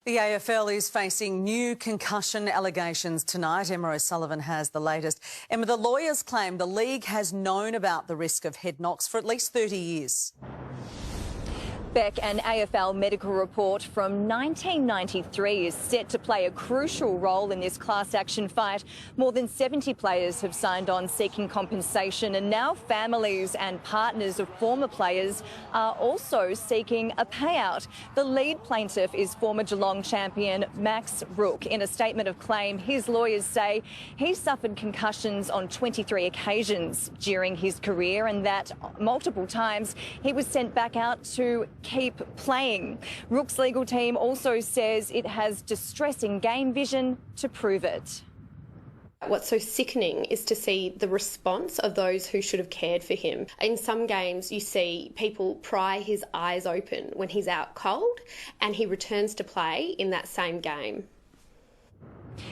The AFL is facing new concussion allegations tonight. Emma O'Sullivan has the latest. Emma, the lawyers claim the league has known about the risk of head knocks for at least 30 years. Beck, an AFL medical report from 1993 is set to play a crucial role in this class action fight. More than 70 players have signed on seeking compensation, and now families and partners of former players are also seeking a payout. The lead plaintiff is former Geelong champion Max Rook. In a statement of claim, his lawyers say he suffered concussions on 23 occasions during his career, and that multiple times he was sent back out to keep playing. Rook's legal team also says it has distressing game vision to prove it. What's so sickening is to see the response of those who should have cared for him. In some games, you see people pry his eyes open when he's out cold, and he returns to play in that same game.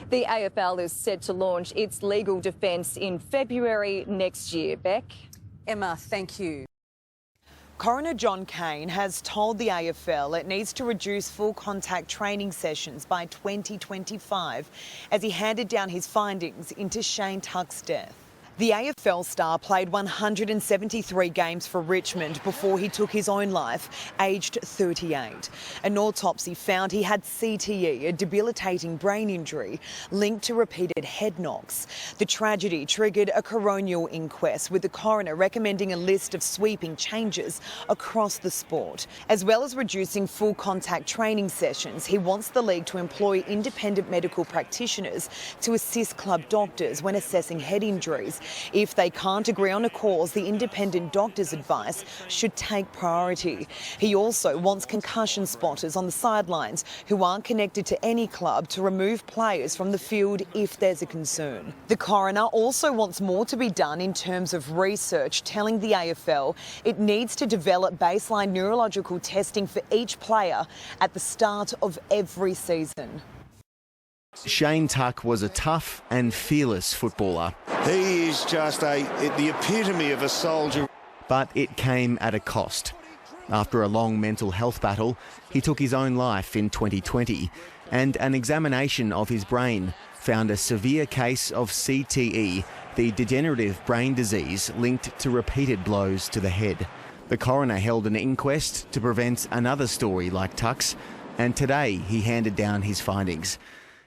The AFL is set to launch its legal defence in February next year. Beck? Emma, thank you. Coroner John Cain has told the AFL it needs to reduce full contact training sessions by 2025 as he handed down his findings into Shane Tuck's death. The AFL star played 173 games for Richmond before he took his own life, aged 38. An autopsy found he had CTE, a debilitating brain injury linked to repeated head knocks. The tragedy triggered a coronial inquest, with the coroner recommending a list of sweeping changes across the sport. As well as reducing full contact training sessions, he wants the league to employ independent medical practitioners to assist club doctors when assessing head injuries. If they can't agree on a cause, the independent doctor's advice should take priority. He also wants concussion spotters on the sidelines who aren't connected to any club to remove players from the field if there's a concern. The coroner also wants more to be done in terms of research, telling the AFL it needs to develop baseline neurological testing for each player at the start of every season. Shane Tuck was a tough and fearless footballer. He is just the epitome of a soldier. But it came at a cost. After a long mental health battle, he took his own life in 2020, and an examination of his brain found a severe case of CTE, the degenerative brain disease linked to repeated blows to the head. The coroner held an inquest to prevent another story like Tuck's, and today he handed down his findings.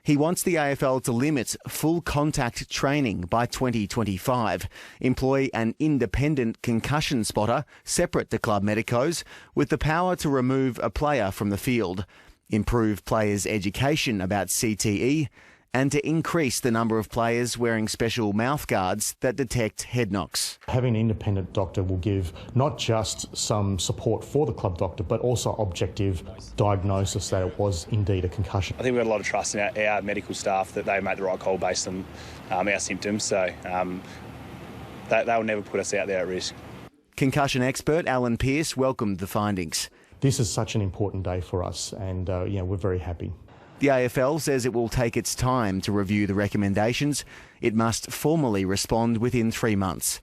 He wants the AFL to limit full contact training by 2025, employ an independent concussion spotter separate to club medicos with the power to remove a player from the field, improve players' education about CTE, and to increase the number of players wearing special mouthguards that detect head knocks. Having an independent doctor will give not just some support for the club doctor, but also objective diagnosis that it was indeed a concussion. I think we've got a lot of trust in our medical staff that they make the right call based on our symptoms, so they'll never put us out there at risk. Concussion expert Alan Pearce welcomed the findings. This is such an important day for us, and we're very happy. The AFL says it will take its time to review the recommendations. It must formally respond within 3 months.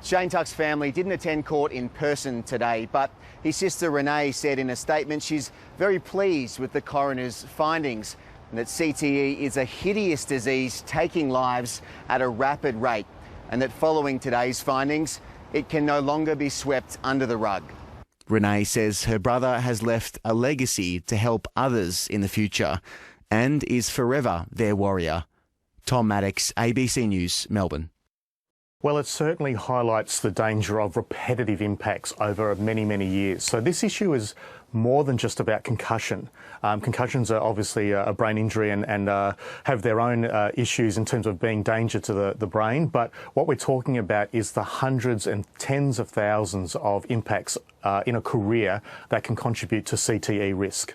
Shane Tuck's family didn't attend court in person today, but his sister Renee said in a statement she's very pleased with the coroner's findings and that CTE is a hideous disease taking lives at a rapid rate, and that following today's findings, it can no longer be swept under the rug. Renee says her brother has left a legacy to help others in the future and is forever their warrior. Tom Maddox, ABC News, Melbourne. Well, it certainly highlights the danger of repetitive impacts over many, many years. So this issue is more than just about concussion. Concussions are obviously a brain injury and have their own issues in terms of being danger to the brain. But what we're talking about is the hundreds and tens of thousands of impacts in a career that can contribute to CTE risk.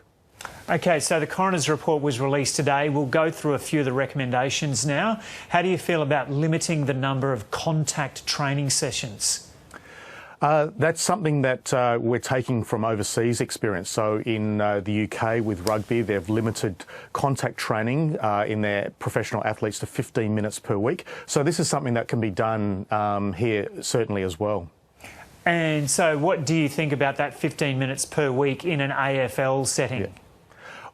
OK, so the coroner's report was released today. We'll go through a few of the recommendations now. How do you feel about limiting the number of contact training sessions? That's something that we're taking from overseas experience. So in the UK with rugby, they've limited contact training in their professional athletes to 15 minutes per week. So this is something that can be done here certainly as well. And so what do you think about that 15 minutes per week in an AFL setting? Yeah.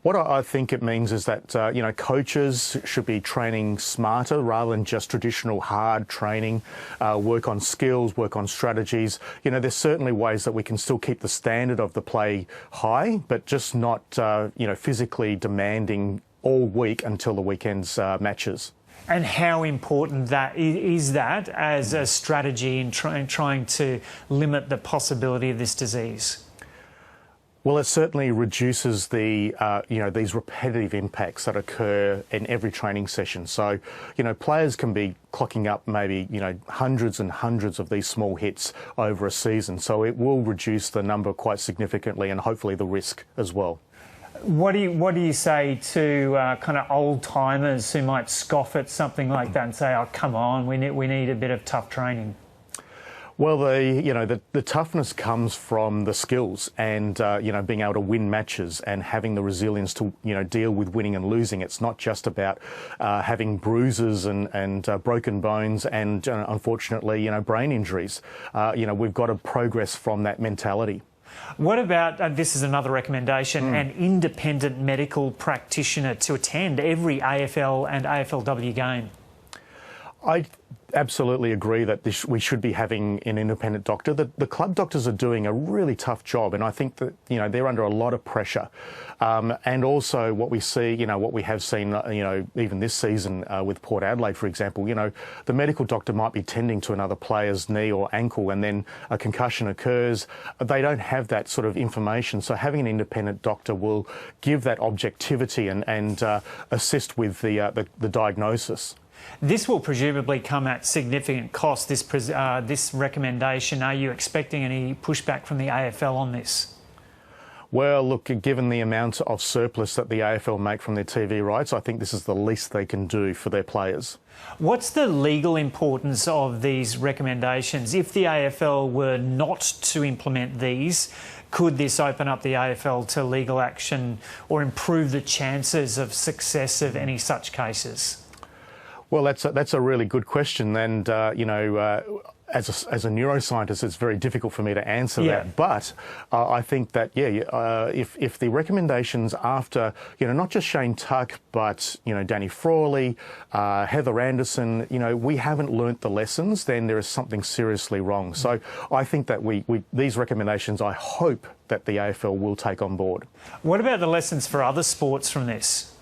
What I think it means is that, coaches should be training smarter rather than just traditional hard training, work on skills, work on strategies. There's certainly ways that we can still keep the standard of the play high, but just not, physically demanding all week until the weekend's matches. And how important is that as a strategy in trying to limit the possibility of this disease? Well, it certainly reduces the, these repetitive impacts that occur in every training session. So, players can be clocking up maybe, hundreds and hundreds of these small hits over a season. So it will reduce the number quite significantly and hopefully the risk as well. What do you say to kind of old timers who might scoff at something like that and say, "Oh, come on, we need a bit of tough training"? Well, the toughness comes from the skills and, being able to win matches and having the resilience to, deal with winning and losing. It's not just about having bruises and broken bones and, unfortunately, brain injuries. We've got to progress from that mentality. What about, this is another recommendation, an independent medical practitioner to attend every AFL and AFLW game? I absolutely agree that we should be having an independent doctor. The club doctors are doing a really tough job, and I think that they're under a lot of pressure. And also, what we see, what we have seen, even this season with Port Adelaide, for example, the medical doctor might be tending to another player's knee or ankle, and then a concussion occurs. They don't have that sort of information, so having an independent doctor will give that objectivity and assist with the diagnosis. This will presumably come at significant cost, this recommendation. Are you expecting any pushback from the AFL on this? Well, look, given the amount of surplus that the AFL make from their TV rights, I think this is the least they can do for their players. What's the legal importance of these recommendations? If the AFL were not to implement these, could this open up the AFL to legal action or improve the chances of success of any such cases? Well, that's a really good question, and as a neuroscientist, it's very difficult for me to answer that. But I think that if the recommendations after not just Shane Tuck, but Danny Frawley, Heather Anderson, we haven't learnt the lessons, then there is something seriously wrong. So I think that these recommendations, I hope that the AFL will take on board. What about the lessons for other sports from this?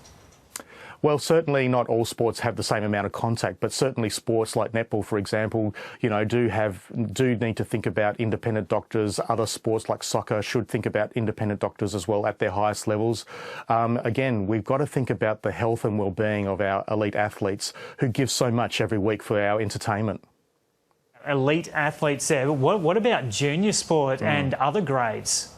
Well, certainly not all sports have the same amount of contact, but certainly sports like netball, for example, do need to think about independent doctors. Other sports like soccer should think about independent doctors as well at their highest levels. Again, we've got to think about the health and well-being of our elite athletes who give so much every week for our entertainment. Elite athletes there. What about junior sport and other grades?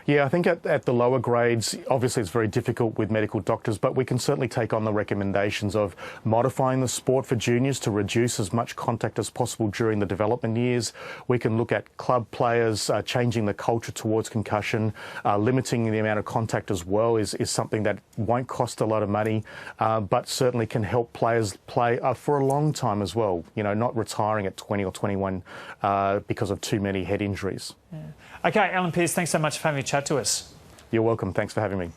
Yeah, I think at the lower grades, obviously it's very difficult with medical doctors, but we can certainly take on the recommendations of modifying the sport for juniors to reduce as much contact as possible during the development years. We can look at club players changing the culture towards concussion, limiting the amount of contact as well is something that won't cost a lot of money, but certainly can help players play for a long time as well, not retiring at 20 or 21 because of too many head injuries. Yeah. OK, Alan Pearce, thanks so much for having me chat to us. You're welcome. Thanks for having me.